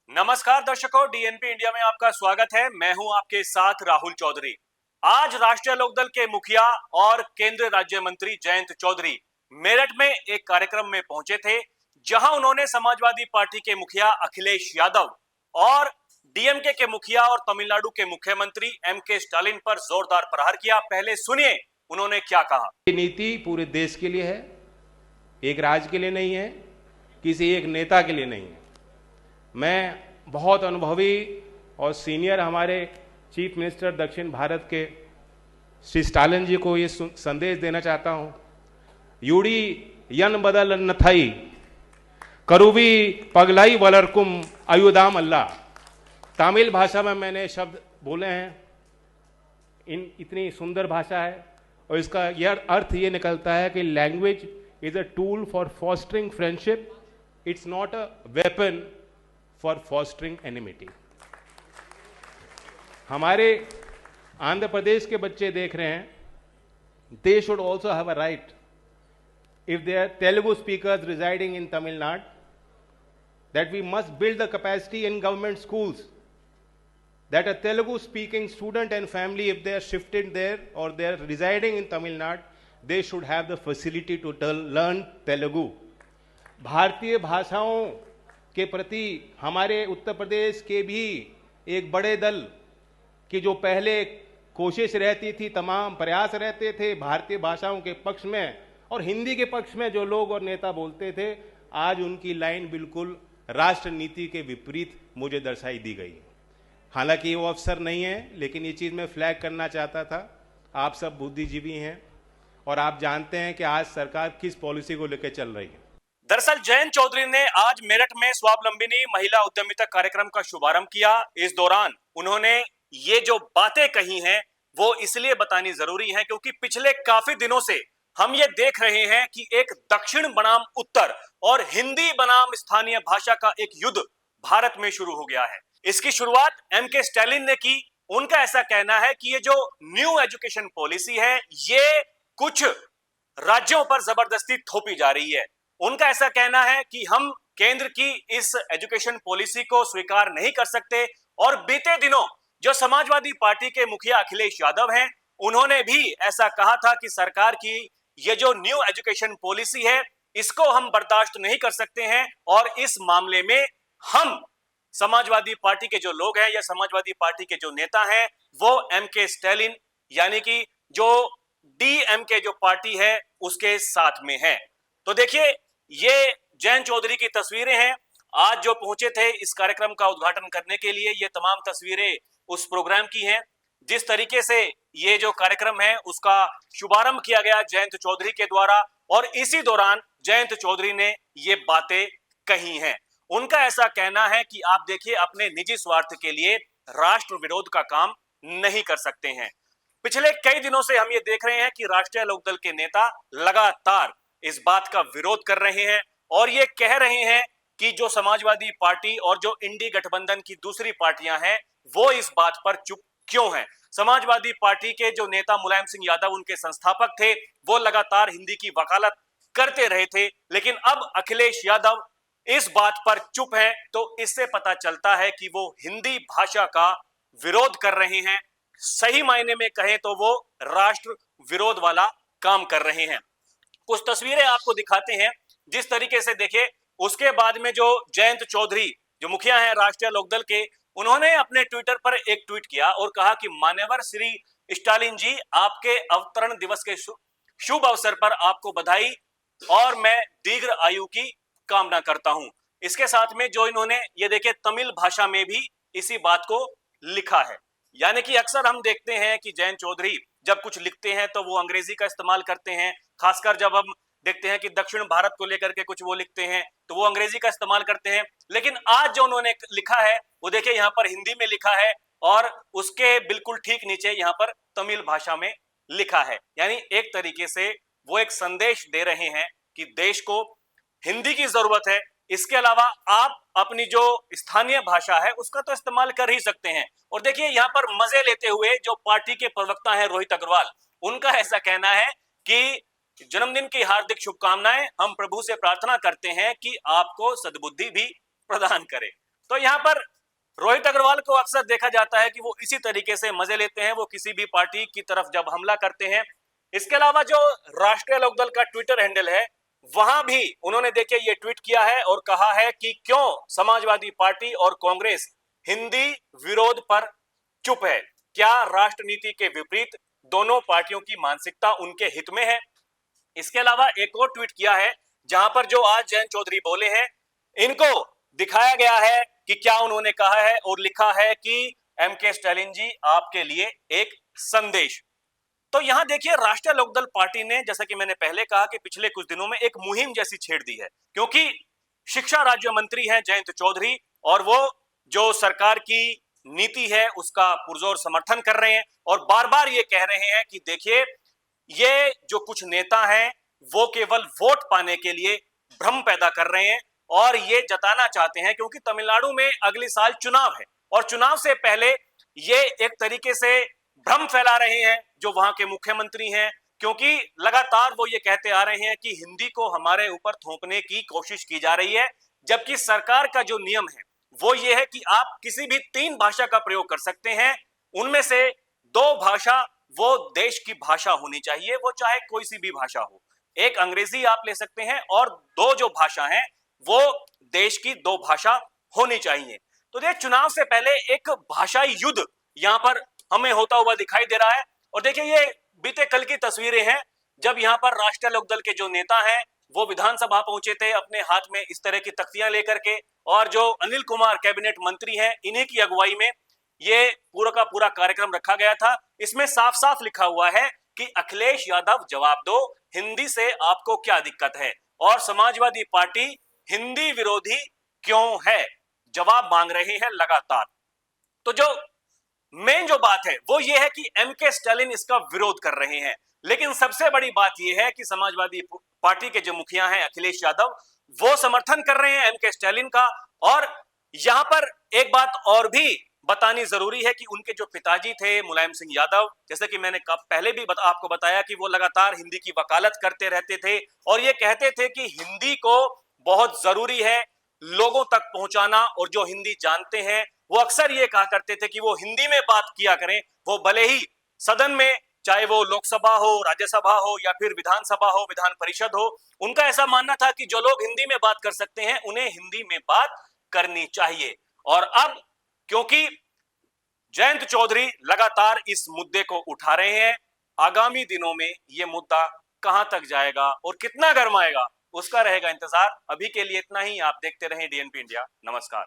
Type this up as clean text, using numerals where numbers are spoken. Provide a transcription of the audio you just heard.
नमस्कार दर्शकों, DNP India में आपका स्वागत है। मैं हूं आपके साथ राहुल चौधरी। आज राष्ट्रीय लोकदल के मुखिया और केंद्रीय राज्य मंत्री जयंत चौधरी मेरठ में एक कार्यक्रम में पहुंचे थे, जहां उन्होंने समाजवादी पार्टी के मुखिया अखिलेश यादव और डीएमके के मुखिया और तमिलनाडु के मुख्यमंत्री एमके स्टालिन पर जोरदार प्रहार किया। पहले सुनिए उन्होंने क्या कहा। ये नीति पूरे देश के लिए है, एक राज्य के लिए नहीं है, किसी एक नेता के लिए नहीं है। मैं बहुत अनुभवी और सीनियर हमारे चीफ मिनिस्टर दक्षिण भारत के श्री स्टालिन जी को ये संदेश देना चाहता हूं। यूडी यन बदल नथई करुवी पगलाई वलरकुम अयुदाम अल्लाह। तमिल भाषा में मैंने शब्द बोले हैं। इतनी सुंदर भाषा है और इसका यह अर्थ ये निकलता है कि language is a tool for fostering friendship, it's not a weapon for fostering enmity. हमारे आंध्र प्रदेश के बच्चे देख रहे हैं, they should also have a right, if they are Telugu speakers residing in Tamil Nadu, that we must build the capacity in government schools that a Telugu speaking student and family, if they are shifted there or they are residing in Tamil Nadu, they should have the facility to learn Telugu. भारतीय भाषाओं के प्रति हमारे उत्तर प्रदेश के भी एक बड़े दल की जो पहले कोशिश रहती थी, तमाम प्रयास रहते थे भारतीय भाषाओं के पक्ष में और हिंदी के पक्ष में जो लोग और नेता बोलते थे, आज उनकी लाइन बिल्कुल राष्ट्र नीति के विपरीत मुझे दर्शाई दी गई। हालांकि वो अफसर नहीं है, लेकिन ये चीज मैं फ्लैग करना चाहता था। आप सब बुद्धिजीवी हैं और आप जानते हैं कि आज सरकार किस पॉलिसी को लेकर चल रही है। दरअसल जयंत चौधरी ने आज मेरठ में स्वावलंबिनी महिला उद्यमिता कार्यक्रम का शुभारंभ किया। इस दौरान उन्होंने ये जो बातें कही हैं वो इसलिए बतानी जरूरी है क्योंकि पिछले काफी दिनों से हम ये देख रहे हैं कि एक दक्षिण बनाम उत्तर और हिंदी बनाम स्थानीय भाषा का एक युद्ध भारत में शुरू हो गया है। इसकी शुरुआत एमके स्टालिन ने की। उनका ऐसा कहना है कि ये जो न्यू एजुकेशन पॉलिसी है ये कुछ राज्यों पर जबरदस्ती थोपी जा रही है। उनका ऐसा कहना है कि हम केंद्र की इस एजुकेशन पॉलिसी को स्वीकार नहीं कर सकते और बीते दिनों जो समाजवादी पार्टी के मुखिया अखिलेश यादव हैं, उन्होंने भी ऐसा कहा था कि सरकार की ये जो न्यू एजुकेशन पॉलिसी है इसको हम बर्दाश्त नहीं कर सकते हैं और इस मामले में हम समाजवादी पार्टी के जो लोग हैं या समाजवादी पार्टी के जो नेता हैं वो एमके स्टालिन यानी कि जो डीएमके जो पार्टी है उसके साथ में है। तो देखिए ये जयंत चौधरी की तस्वीरें हैं। आज जो पहुंचे थे इस कार्यक्रम का उद्घाटन करने के लिए, ये तमाम तस्वीरें उस प्रोग्राम की हैं। जिस तरीके से ये जो कार्यक्रम है उसका शुभारंभ किया गया जयंत चौधरी के द्वारा और इसी दौरान जयंत चौधरी ने ये बातें कही हैं। उनका ऐसा कहना है कि आप देखिए अपने निजी स्वार्थ के लिए राष्ट्र विरोध का काम नहीं कर सकते हैं। पिछले कई दिनों से हम ये देख रहे हैं कि राष्ट्रीय लोकदल के नेता लगातार इस बात का विरोध कर रहे हैं और ये कह रहे हैं कि जो समाजवादी पार्टी और जो इंडी गठबंधन की दूसरी पार्टियां हैं वो इस बात पर चुप क्यों हैं। समाजवादी पार्टी के जो नेता मुलायम सिंह यादव उनके संस्थापक थे, वो लगातार हिंदी की वकालत करते रहे थे, लेकिन अब अखिलेश यादव इस बात पर चुप है। तो इससे पता चलता है कि वो हिंदी भाषा का विरोध कर रहे हैं। सही मायने में कहें तो वो राष्ट्र विरोध वाला काम कर रहे हैं। कुछ तस्वीरें आपको दिखाते हैं। जिस तरीके से देखिए उसके बाद में जो जयंत चौधरी जो मुखिया हैं राष्ट्रीय लोकदल के, उन्होंने अपने ट्विटर पर एक ट्वीट किया और कहा कि मान्यवर श्री स्टालिन जी, आपके अवतरण दिवस के शुभ अवसर पर आपको बधाई और मैं दीर्घ आयु की कामना करता हूं। इसके साथ में जो इन्होंने ये देखिए तमिल भाषा में भी इसी बात को लिखा है। यानी कि अक्सर हम देखते हैं कि जयंत चौधरी जब कुछ लिखते हैं तो वो अंग्रेजी का इस्तेमाल करते हैं। खासकर जब हम देखते हैं कि दक्षिण भारत को लेकर के कुछ वो लिखते हैं तो वो अंग्रेजी का इस्तेमाल करते हैं। लेकिन आज जो उन्होंने लिखा है वो देखिए यहाँ पर हिंदी में लिखा है और उसके बिल्कुल ठीक नीचे यहाँ पर तमिल भाषा में लिखा है। यानी एक तरीके से वो एक संदेश दे रहे हैं कि देश को हिंदी की जरूरत है। इसके अलावा आप अपनी जो स्थानीय भाषा है उसका तो इस्तेमाल कर ही सकते हैं। और देखिए यहाँ पर मजे लेते हुए जो पार्टी के प्रवक्ता हैं रोहित अग्रवाल, उनका ऐसा कहना है कि जन्मदिन की हार्दिक शुभकामनाएं, हम प्रभु से प्रार्थना करते हैं कि आपको सद्बुद्धि भी प्रदान करे। तो यहां पर रोहित अग्रवाल को अक्सर देखा जाता है कि वो इसी तरीके से मजे लेते हैं, वो किसी भी पार्टी की तरफ जब हमला करते हैं। इसके अलावा जो राष्ट्रीय लोकदल का ट्विटर हैंडल है, वहां भी उन्होंने देखिए ये ट्वीट किया है और कहा है कि क्यों समाजवादी पार्टी और कांग्रेस हिंदी विरोध पर चुप है, क्या राष्ट्र नीति के विपरीत दोनों पार्टियों की मानसिकता उनके हित में है। इसके अलावा एक और ट्वीट किया है जहां पर जो आज जयंत चौधरी बोले हैं, इनको दिखाया गया है कि क्या उन्होंने कहा है और लिखा है कि एम के स्टालिन जी आपके लिए एक संदेश। तो यहां देखिए राष्ट्रीय लोकदल पार्टी ने, जैसा कि मैंने पहले कहा, कि पिछले कुछ दिनों में एक मुहिम जैसी छेड़ दी है, क्योंकि शिक्षा राज्य मंत्री हैं जयंत चौधरी और वो जो सरकार की नीति है उसका पुरजोर समर्थन कर रहे हैं और बार बार ये कह रहे हैं कि देखिए ये जो कुछ नेता हैं वो केवल वोट पाने के लिए भ्रम पैदा कर रहे हैं और ये जताना चाहते हैं, क्योंकि तमिलनाडु में अगले साल चुनाव है और चुनाव से पहले ये एक तरीके से भ्रम फैला रहे हैं जो वहां के मुख्यमंत्री हैं, क्योंकि लगातार वो ये कहते आ रहे हैं कि हिंदी को हमारे ऊपर थोपने की कोशिश की जा रही है, जबकि सरकार का जो नियम है वो ये है कि आप किसी भी 3 भाषा का प्रयोग कर सकते हैं, उनमें से 2 भाषा वो देश की भाषा होनी चाहिए, वो चाहे कोई सी भी भाषा हो। एक अंग्रेजी आप ले सकते हैं और 2 जो भाषा हैं वो देश की 2 भाषा होनी चाहिए। तो ये चुनाव से पहले एक भाषाई युद्ध यहां पर हमें होता हुआ दिखाई दे रहा है। और देखिए ये बीते कल की तस्वीरें हैं जब यहां पर राष्ट्रीय लोकदल के जो नेता हैं वो विधानसभा पहुंचे थे अपने हाथ में इस तरह की तख्तियां लेकर के, और जो अनिल कुमार कैबिनेट मंत्री हैं इन्हीं की अगुवाई में ये पूरा का पूरा कार्यक्रम रखा गया था। इसमें साफ साफ लिखा हुआ है कि अखिलेश यादव जवाब दो, हिंदी से आपको क्या दिक्कत है, और समाजवादी पार्टी हिंदी विरोधी क्यों है, जवाब मांग रहे हैं लगातार। तो जो मेन जो बात है वो ये है कि एम के स्टालिन इसका विरोध कर रहे हैं, लेकिन सबसे बड़ी बात यह है कि समाजवादी पार्टी के जो मुखिया हैं अखिलेश यादव, वो समर्थन कर रहे हैं एम के स्टालिन का। और यहां पर एक बात और भी बतानी जरूरी है कि उनके जो पिताजी थे मुलायम सिंह यादव, जैसे कि मैंने पहले भी आपको बताया कि वो लगातार हिंदी की वकालत करते रहते थे और ये कहते थे कि हिंदी को बहुत जरूरी है लोगों तक पहुंचाना, और जो हिंदी जानते हैं वो अक्सर ये कहा करते थे कि वो हिंदी में बात किया करें, वो भले ही सदन में, चाहे वो लोकसभा हो, राज्यसभा हो या फिर विधानसभा हो, विधान परिषद हो, उनका ऐसा मानना था कि जो लोग हिंदी में बात कर सकते हैं उन्हें हिंदी में बात करनी चाहिए। और अब क्योंकि जयंत चौधरी लगातार इस मुद्दे को उठा रहे हैं, आगामी दिनों में यह मुद्दा कहां तक जाएगा और कितना गरमाएगा उसका रहेगा इंतजार। अभी के लिए इतना ही, आप देखते रहें डीएनपी इंडिया। नमस्कार।